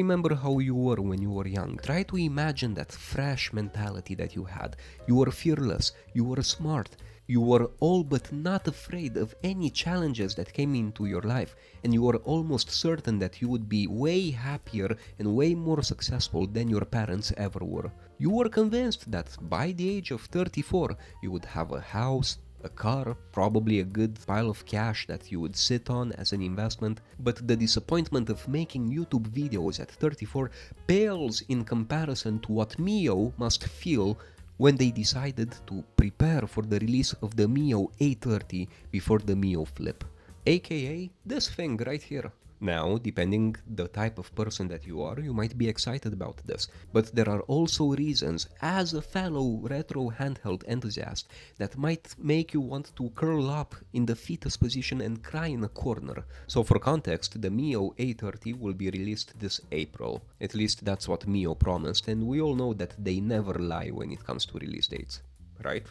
Remember how you were when you were young. Try to imagine that fresh mentality that you had. You were fearless, you were smart, you were all but not afraid of any challenges that came into your life, and you were almost certain that you would be way happier and way more successful than your parents ever were. You were convinced that by the age of 34 you would have a house, a car, probably a good pile of cash that you would sit on as an investment, but the disappointment of making YouTube videos at 34 pales in comparison to what Miyoo must feel when they decided to prepare for the release of the Miyoo A30 before the Miyoo Flip, aka this thing right here. Now, depending the type of person that you are, you might be excited about this, but there are also reasons, as a fellow retro handheld enthusiast, that might make you want to curl up in the fetus position and cry in a corner. So for context, the Miyoo A30 will be released this April. At least that's what Miyoo promised, and we all know that they never lie when it comes to release dates. Right?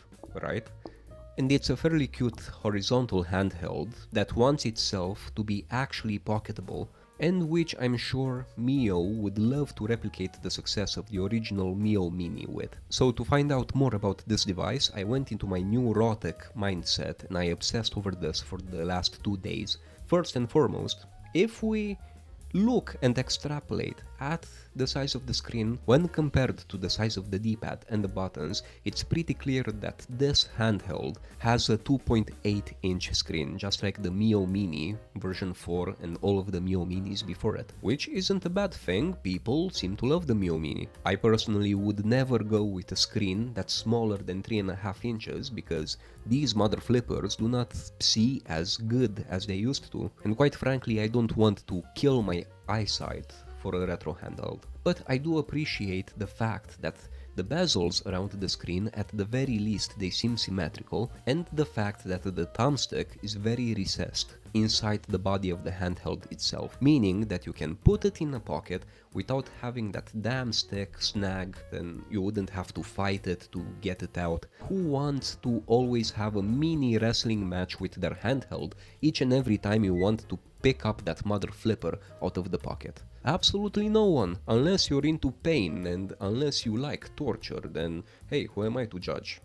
And it's a fairly cute horizontal handheld that wants itself to be actually pocketable, and which I'm sure Miyoo would love to replicate the success of the original Miyoo Mini with. So to find out more about this device, I went into my neurotic mindset and I obsessed over this for the last 2 days. First and foremost, if we look and extrapolate at the size of the screen when compared to the size of the D-pad and the buttons, it's pretty clear that this handheld has a 2.8-inch screen, just like the Miyoo Mini version 4 and all of the Miyoo Minis before it, which isn't a bad thing. People seem to love the Miyoo Mini. I personally would never go with a screen that's smaller than 3.5 inches because these mother flippers do not see as good as they used to, and quite frankly I don't want to kill my eyesight for a retro handheld. But I do appreciate the fact that the bezels around the screen, at the very least, they seem symmetrical, and the fact that the thumbstick is very recessed inside the body of the handheld itself, meaning that you can put it in a pocket without having that damn stick snag, and you wouldn't have to fight it to get it out. Who wants to always have a mini wrestling match with their handheld each and every time you want to pick up that mother flipper out of the pocket? Absolutely no one, unless you're into pain and unless you like torture, then hey, who am I to judge?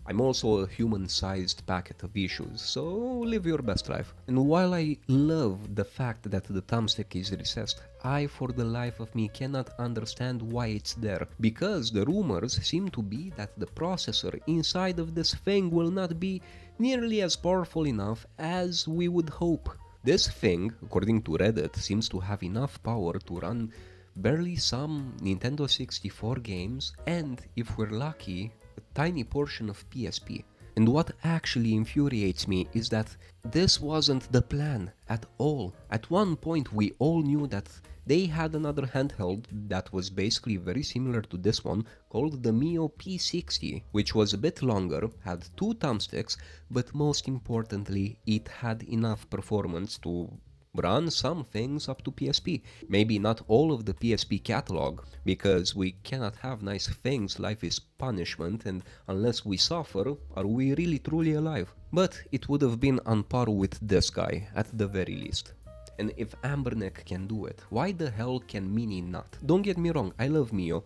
I'm also a human-sized packet of issues, so live your best life. And while I love the fact that the thumbstick is recessed, I for the life of me cannot understand why it's there, because the rumors seem to be that the processor inside of this thing will not be nearly as powerful enough as we would hope. This thing, according to Reddit, seems to have enough power to run barely some Nintendo 64 games, and if we're lucky, a tiny portion of PSP. And what actually infuriates me is that this wasn't the plan at all. At one point we all knew that they had another handheld that was basically very similar to this one, called the Miyoo P60, which was a bit longer, had 2 thumbsticks, but most importantly it had enough performance to run some things up to PSP. Maybe not all of the PSP catalog, because we cannot have nice things, life is punishment, and unless we suffer, are we really truly alive? But it would have been on par with this guy, at the very least. And if Anbernic can do it, why the hell can Mini not? Don't get me wrong, I love Miyoo.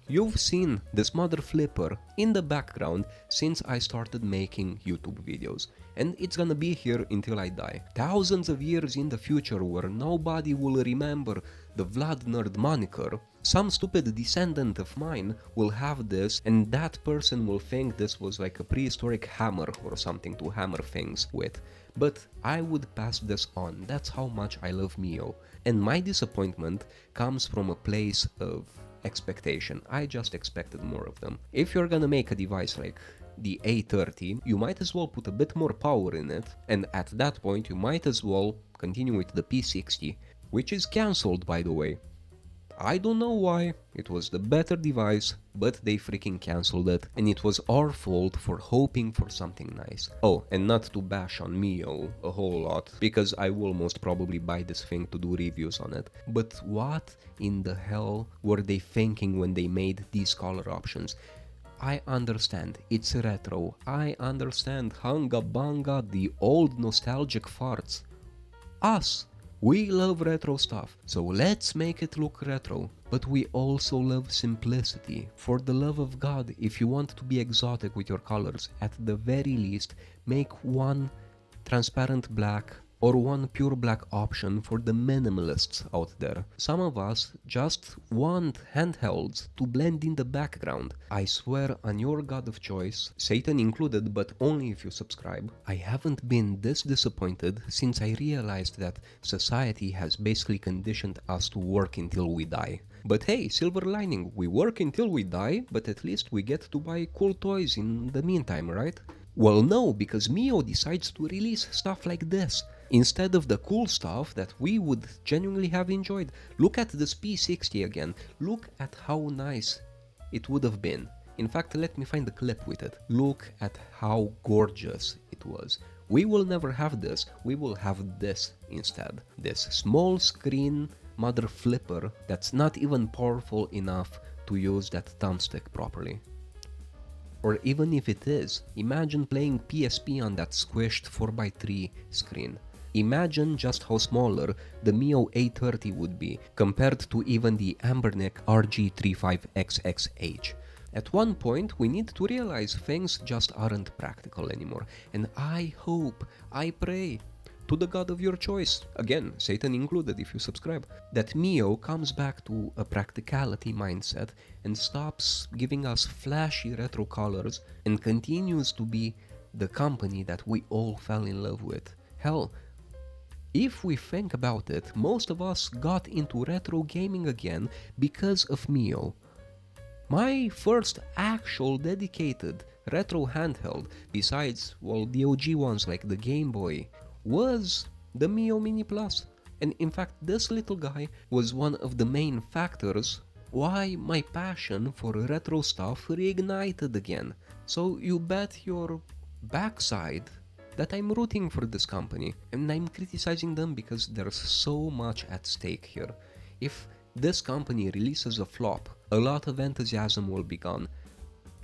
You've seen this mother flipper in the background since I started making YouTube videos, and it's gonna be here until I die. Thousands of years in the future, where nobody will remember the Vlad Nerd moniker, some stupid descendant of mine will have this, and that person will think this was like a prehistoric hammer or something to hammer things with. But I would pass this on. That's how much I love Miyoo. And my disappointment comes from a place of expectation. I just expected more of them. If you're gonna make a device like the A30, you might as well put a bit more power in it, and at that point you might as well continue with the P60, which is cancelled, by the way. I don't know why, it was the better device, but they freaking cancelled it, and it was our fault for hoping for something nice. Oh, and not to bash on Miyoo a whole lot, because I will most probably buy this thing to do reviews on it, but what in the hell were they thinking when they made these color options? I understand, it's retro, I understand, hanga banga, the old nostalgic farts. Us! We love retro stuff, so let's make it look retro. But we also love simplicity. For the love of God, if you want to be exotic with your colors, at the very least, make one transparent black or one pure black option for the minimalists out there. Some of us just want handhelds to blend in the background. I swear on your god of choice, Satan included, but only if you subscribe, I haven't been this disappointed since I realized that society has basically conditioned us to work until we die. But hey, silver lining, we work until we die, but at least we get to buy cool toys in the meantime, right? Well, no, because Miyoo decides to release stuff like this instead of the cool stuff that we would genuinely have enjoyed. Look at this P60 again. Look at how nice it would have been. In fact, let me find the clip with it. Look at how gorgeous it was. We will never have this. We will have this instead. This small screen mother flipper that's not even powerful enough to use that thumbstick properly. Or even if it is, imagine playing PSP on that squished 4x3 screen. Imagine just how smaller the Miyoo A30 would be compared to even the Anbernic RG35XX H. At one point, we need to realize things just aren't practical anymore, and I hope, I pray, to the god of your choice, again, Satan included if you subscribe, that Miyoo comes back to a practicality mindset and stops giving us flashy retro colors and continues to be the company that we all fell in love with. Hell, if we think about it, most of us got into retro gaming again because of Miyoo. My first actual dedicated retro handheld, besides, well, the OG ones like the Game Boy, was the Miyoo Mini Plus. And in fact, this little guy was one of the main factors why my passion for retro stuff reignited again. So you bet your backside that I'm rooting for this company, and I'm criticizing them because there's so much at stake here. If this company releases a flop, a lot of enthusiasm will be gone,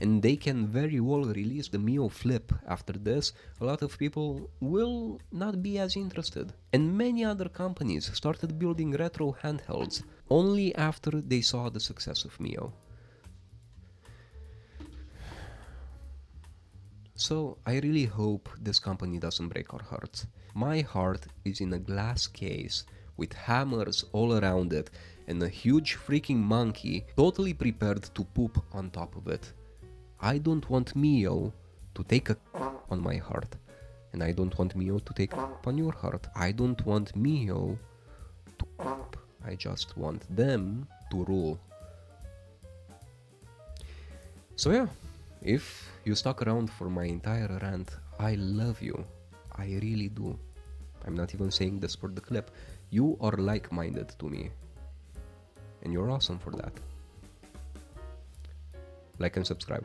and they can very well release the Miyoo Flip after this. A lot of people will not be as interested. And many other companies started building retro handhelds only after they saw the success of Miyoo. So I really hope this company doesn't break our hearts. My heart is in a glass case with hammers all around it and a huge freaking monkey totally prepared to poop on top of it. I don't want Miyoo to take a on my heart, and I don't want Miyoo to take on your heart. I don't want Miyoo to I just want them to rule. So yeah, if you stuck around for my entire rant, I love you. I really do. I'm not even saying this for the clip. You are like-minded to me, and you're awesome for that. Like and subscribe.